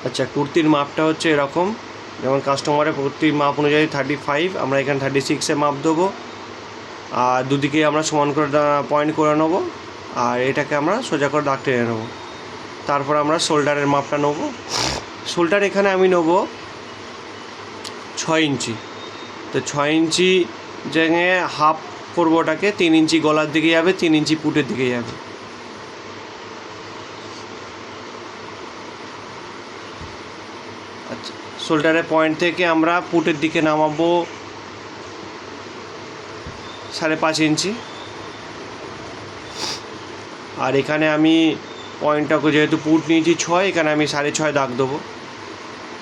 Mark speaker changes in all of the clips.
Speaker 1: আচ্ছা, কুর্তির মাপটা হচ্ছে এরকম, যেমন কাস্টমারের কুর্তির মাপ অনুযায়ী 35, আমরা এখানে 36-এ মাপ দেবো। আর দুদিকে আমরা সমান করে পয়েন্ট করে নেবো, আর এটাকে আমরা সোজা করে দাগ টেনে নেবো। তারপর আমরা শোল্ডারের মাপটা নেবো। শোল্ডার এখানে আমি নেবো 6 ইঞ্চি। তো 6 ইঞ্চি জায়গায় হাফ করবো ওটাকে, 3 ইঞ্চি গলার দিকে যাবে, 3 ইঞ্চি পুটের দিকে যাবে। আচ্ছা, শোল্ডারের পয়েন্ট থেকে আমরা পুটের দিকে নামাবো 5.5 ইঞ্চি। আর এখানে আমি পয়েন্টটাকে, যেহেতু পুট নিয়েছি 6, এখানে আমি 6.5 দাগ দেবো।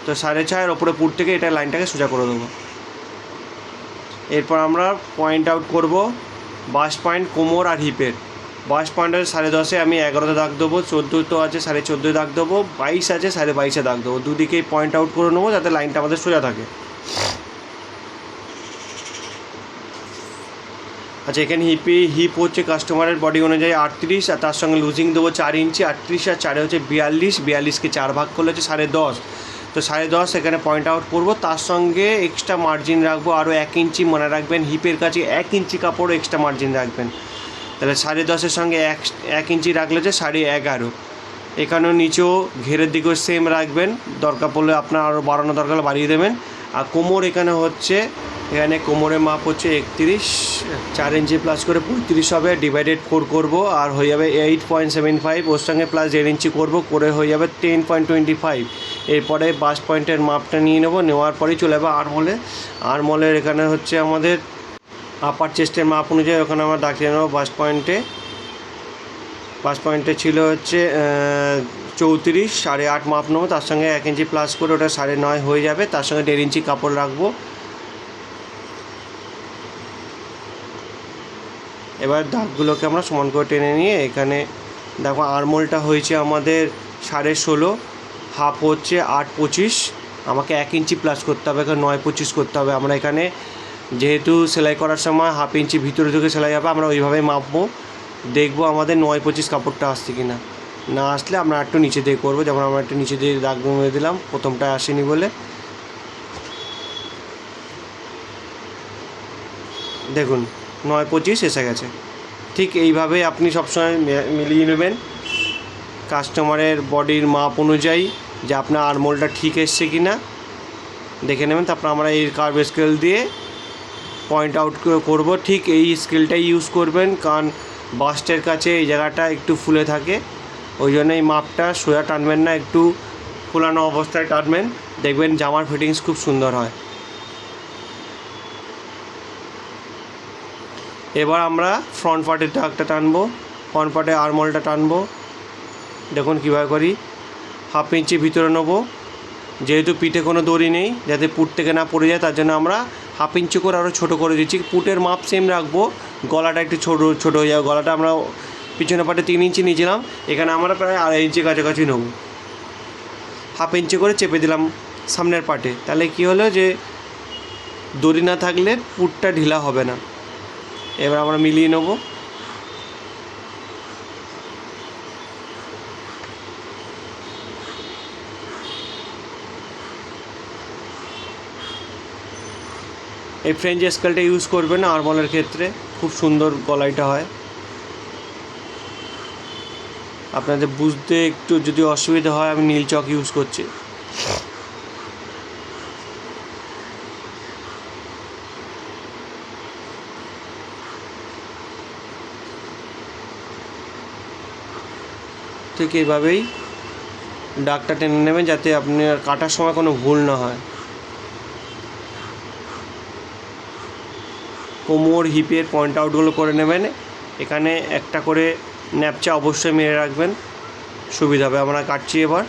Speaker 1: তো 6.5-এর ওপরে পুট থেকে এটা লাইনটাকে সোজা করে দেবো। এরপর আমরা পয়েন্ট আউট করব বাস্ট পয়েন্ট, কোমর আর হিপের। বাস্ট পয়েন্ট আছে 10.5-এ, আমি 11-তে দাগ দেবো। 14 তো আছে, 14.5 দাগ দেবো। 22 আছে, 22.5-এ দাগ দেবো। দুদিকেই পয়েন্ট আউট করে নেবো যাতে লাইনটা আমাদের সোজা থাকে। আচ্ছা, এখানে হিপ হচ্ছে কাস্টমারের বডি অনুযায়ী 38, আর তার সঙ্গে লুজিং দেবো 4 ইঞ্চি। 38 আর 4 হচ্ছে 42, 42কে 4 ভাগ করলে হচ্ছে 10.5। তো 10.5 এখানে পয়েন্ট আউট করবো। তার সঙ্গে এক্সট্রা মার্জিন রাখবো আরও 1 ইঞ্চি। মনে রাখবেন, হিপের কাছে 1 ইঞ্চি কাপড় এক্সট্রা মার্জিন রাখবেন। তাহলে 10.5-এর সঙ্গে 1 ইঞ্চি রাখলে হচ্ছে 11.5। এখানেও নিচেও ঘেরের দিকেও সেম রাখবেন, দরকার পড়লে আপনার আরও বাড়ানো দরকার হলে বাড়িয়ে দেবেন। আর কোমর এখানে হচ্ছে, এখানে কোমরের মাপ হচ্ছে 31, 4 ইঞ্চি প্লাস করে 35 হবে, ডিভাইডেড 4 করবো, আর হয়ে যাবে 8.75। ওর সঙ্গে প্লাস 1.5 ইঞ্চি করবো, করে হয়ে যাবে 10.25। এরপরে বাস্ট পয়েন্টের মাপটা নিয়ে নেবো, নেওয়ার পরেই চলে যাবে আর্মহোলে। আর্মহোলের এখানে হচ্ছে আমাদের আপার চেস্টের মাপ অনুযায়ী ওখানে আমরা দাঁড়িয়ে নেবো। বাস্ট পয়েন্টে ছিল হচ্ছে 34, 8.5 মাপ নেবো। তার সঙ্গে 1 ইঞ্চি প্লাস করে ওটা 9.5 হয়ে যাবে। তার সঙ্গে 1.5 ইঞ্চি কাপড় রাখবো। এবার দাগগুলোকে আমরা সমান করে টেনে নিয়ে, এখানে দেখো আর্মহোলটা হয়েছে আমাদের 16.5, হাফ হচ্ছে 8.25। আমাকে 1 ইঞ্চি প্লাস করতে হবে, এখানে 9.25 করতে হবে। আমরা এখানে যেহেতু সেলাই করার সময় 1/2 ইঞ্চি ভিতরে ঢুকে সেলাই হবে, আমরা ওইভাবেই মাপবো। দেখবো আমাদের 9.25 কাপড়টা আসছে কি না। না আসলে আমরা একটু নিচে দিয়ে করবো, যেমন আমরা একটু নিচে দিয়ে দাগ মেরে দিলাম, প্রথমটা আসেনি বলে। দেখুন 9.25 এসে গেছে। ঠিক এইভাবেই আপনি সবসময় মিলিয়ে নেবেন কাস্টমারের বডির মাপ অনুযায়ী, যে আপনার আর্মহোলটা ঠিক এসছে কি না দেখে নেবেন। তারপর আমরা এই কার্ভ স্কেল দিয়ে পয়েন্ট আউট করব। ঠিক এই স্কেলটাই ইউজ করবেন, কারণ বাস্টের কাছে এই জায়গাটা একটু ফুলে থাকে, ওই জন্য এই মাপটা সোজা টানবেন না, একটু ফোলানো অবস্থায় টানবেন, দেখবেন জামার ফিটিংস খুব সুন্দর হয়। এবার আমরা ফ্রন্ট পার্টের দাগটা টানবো, ফ্রন্ট পার্টে আর্মহোলটা টানবো। দেখুন কীভাবে করি, 1/2 ইঞ্চি ভিতরে নেবো। যেহেতু পিঠে কোনো দড়ি নেই, যাতে পুট থেকে না পড়ে যায়, তার জন্য আমরা 1/2 ইঞ্চি করে আরও ছোটো করে দিচ্ছি। পুটের মাপ সেম রাখবো, গলাটা একটু ছোটো হয়ে যাবে। গলাটা আমরা পিছনে পাটে 3 ইঞ্চি নিয়েছিলাম, এখানে আমরা প্রায় 2.5 ইঞ্চি কাছাকাছি নেবো। 1/2 ইঞ্চি করে চেপে দিলাম সামনের পাটে, তাহলে কী হলো যে দড়ি না থাকলে পুটটা ঢিলা হবে না। এবার আমরা মিলিয়ে নেবো। এই ফ্রেঞ্চ স্কেলটা ইউজ করবেন আর্মহোলের ক্ষেত্রে, খুব সুন্দর গলাইটা হয়। আপনাদের বুঝতে একটু যদি অসুবিধা হয়, আমি নীল চক ইউজ করছি। ঠিক এইভাবেই দাগটা টেনে নেবেন, যাতে আপনার কাটার সময় কোনো ভুল না হয়। কোমর হিপের পয়েন্ট আউটগুলো করে নেবেন। এখানে একটা করে ন্যাপচা অবশ্যই মেরে রাখবেন, সুবিধা হবে। আমরা কাটছি এবার।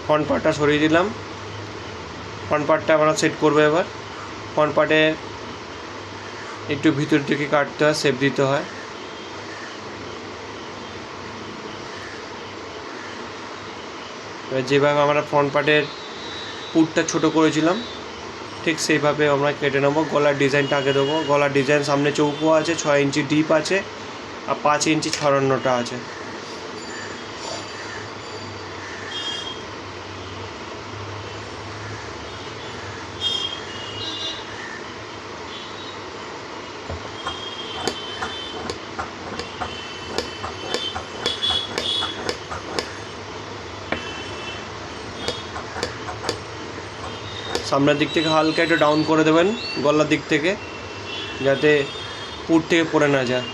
Speaker 1: ফ্রন্ট পার্টটা সরিয়ে দিলাম। ফ্রন্ট পার্টটা আমরা সেট করবো। এবার ফ্রন্ট পার্টে একটু ভিতর থেকে কাটতে হয়, শেপ দিতে হয়। এবার যেভাবে আমরা ফ্রন্ট পার্টের পুটটা ছোটো করেছিলাম ঠিক সেইভাবে আমরা কেটে নেবো। গলার ডিজাইনটা আগে দেবো। গলার ডিজাইন সামনে চৌকো আছে, 6 ইঞ্চি ডিপ আছে আর 5 ইঞ্চি ছড়ানোটা আছে। সামনের দিক থেকে হালকা একটু ডাউন করে দেবেন গলার দিক থেকে, যাতে পুট থেকে পড়ে না যায়।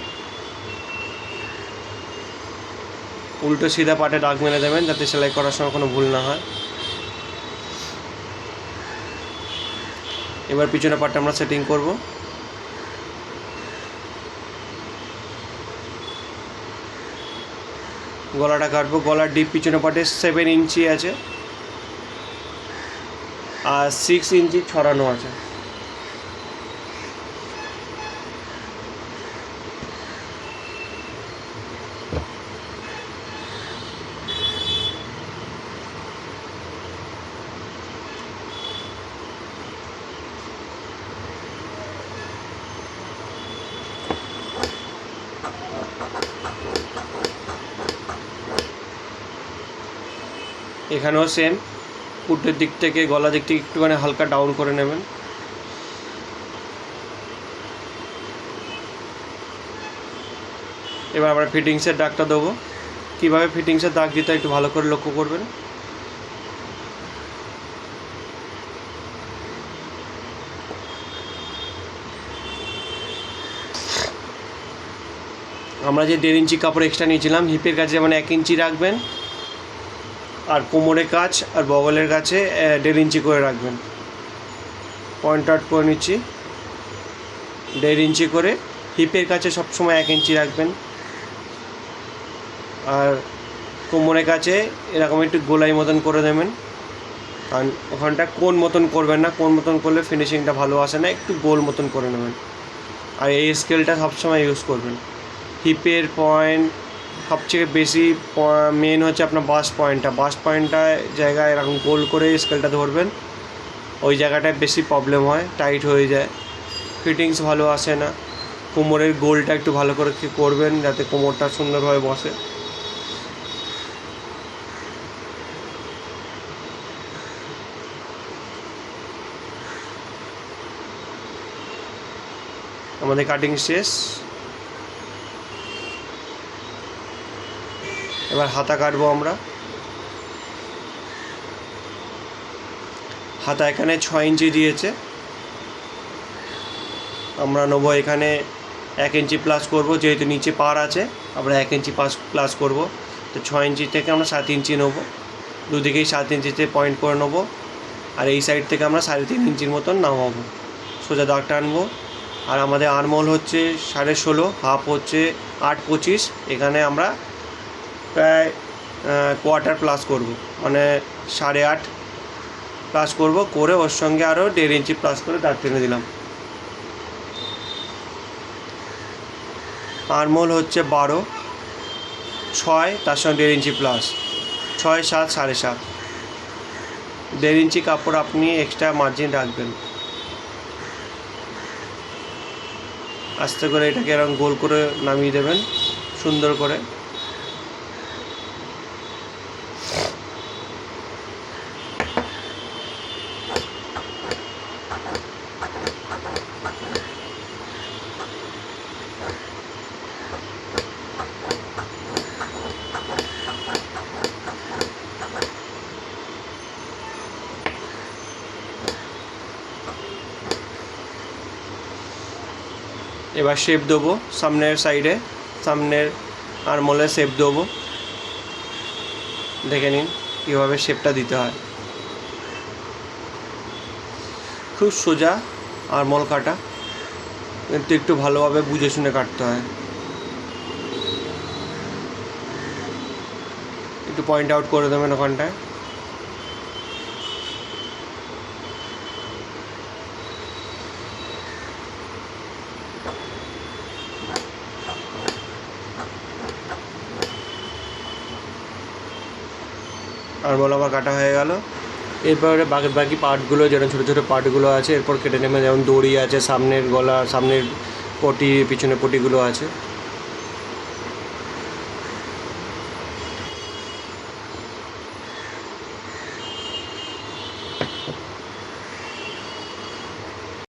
Speaker 1: উল্টো সিধা পাটে দাগ মেরে দেবেন যাতে সেলাই করার সময় কোনো ভুল না হয়। এবার পিছনে পাটটা আমরা সেটিং করব। গলাটা কাটবো। গলার ডিপ পিছনে পাটে 7 ইঞ্চি আছে আর 6 ইঞ্চি ছড়ানো আছে। এখানেও সেম, পুটের দিক থেকে গলা দিক থেকে একটুখানি হালকা ডাউন করে নেবেন। এবার আমরা ফিটিংসের দাগটা দেবো। কীভাবে ফিটিংসের দাগ দিতে একটু ভালো করে লক্ষ্য করবেন। আমরা যে 1.5 ইঞ্চি কাপড় এক্সট্রা নিয়েছিলাম, হিপের কাছে যেমন 1 ইঞ্চি রাখবেন আর কোমরের কাছ আর বগলের কাছে 1.5 ইঞ্চি করে রাখবেন। পয়েন্ট আউট করে নিচ্ছি। 1.5 ইঞ্চি করে হিপের কাছে সবসময় 1 ইঞ্চি রাখবেন আর কোমরের কাছে এরকম একটু গোলাই মতন করে দেবেন। কারণ ওখানটা কোণ মতন করবেন না, কোণ মতন করলে ফিনিশিংটা ভালো আসে না, একটু গোল মতন করে নেবেন। আর এই স্কেলটা সবসময় ইউজ করবেন। হিপের পয়েন্ট সবথেকে বেশি মেন হচ্ছে আপনার বাস্ট পয়েন্টটা। বাস্ট পয়েন্টটা জায়গায় এরকম গোল করে স্কেলটা ধরবেন, ওই জায়গাটায় বেশি প্রবলেম হয়, টাইট হয়ে যায়, ফিটিংস ভালো আসে না। কোমরের গোলটা একটু ভালো করে করবেন যাতে কোমরটা সুন্দরভাবে বসে। আমাদের কাটিং শেষ। এবার হাতা কাটবো আমরা। হাতা এখানে 6 ইঞ্চি দিয়েছে, আমরা নেবো এখানে 1 ইঞ্চি প্লাস করব। যেহেতু নিচে পার আছে আমরা 1 ইঞ্চি প্লাস করব, তো 6 ইঞ্চি থেকে আমরা 7 ইঞ্চি নেবো। দুদিকেই 7 ইঞ্চিতে পয়েন্ট করে নেবো আর এই সাইড থেকে আমরা 3.5 ইঞ্চির মতন নামাবো। সোজা দাগ টানবো। আর আমাদের আর্মহোল হচ্ছে 16.5, হাফ হচ্ছে 8.25। এখানে আমরা প্রায় কোয়ার্টার প্লাস করব, মানে 8.5 প্লাস করব, করে ওর সঙ্গে আরও 1.5 ইঞ্চি প্লাস করে দাগ টেনে দিলাম। আর্মহোল হচ্ছে 12, 6 তার সঙ্গে 1.5 ইঞ্চি প্লাস, 6, 7, 7.5। 1.5 ইঞ্চি কাপড় আপনি এক্সট্রা মার্জিন রাখবেন। আস্তে করে এটাকে এরকম গোল করে নামিয়ে দেবেন সুন্দর করে। এবার শেপ দেবো সামনের সাইডে, সামনের আর্মহোলে শেপ দেবো। দেখে নিন কীভাবে শেপটা দিতে হয়। খুব সোজা আর্মহোল কাটা, কিন্তু একটু ভালোভাবে বুঝে শুনে কাটতে হয়। একটু পয়েন্ট আউট করে দেবেন ওখানটায়। আরমোল আমার কাটা হয়ে গেল। এরপরে বাকি পার্টগুলো যেরকম ছোটো ছোটো পার্টগুলো আছে এরপর কেটে নেবে, যেমন দড়ি আছে, সামনের গলা, সামনের পটি, পিছনের পটিগুলো আছে।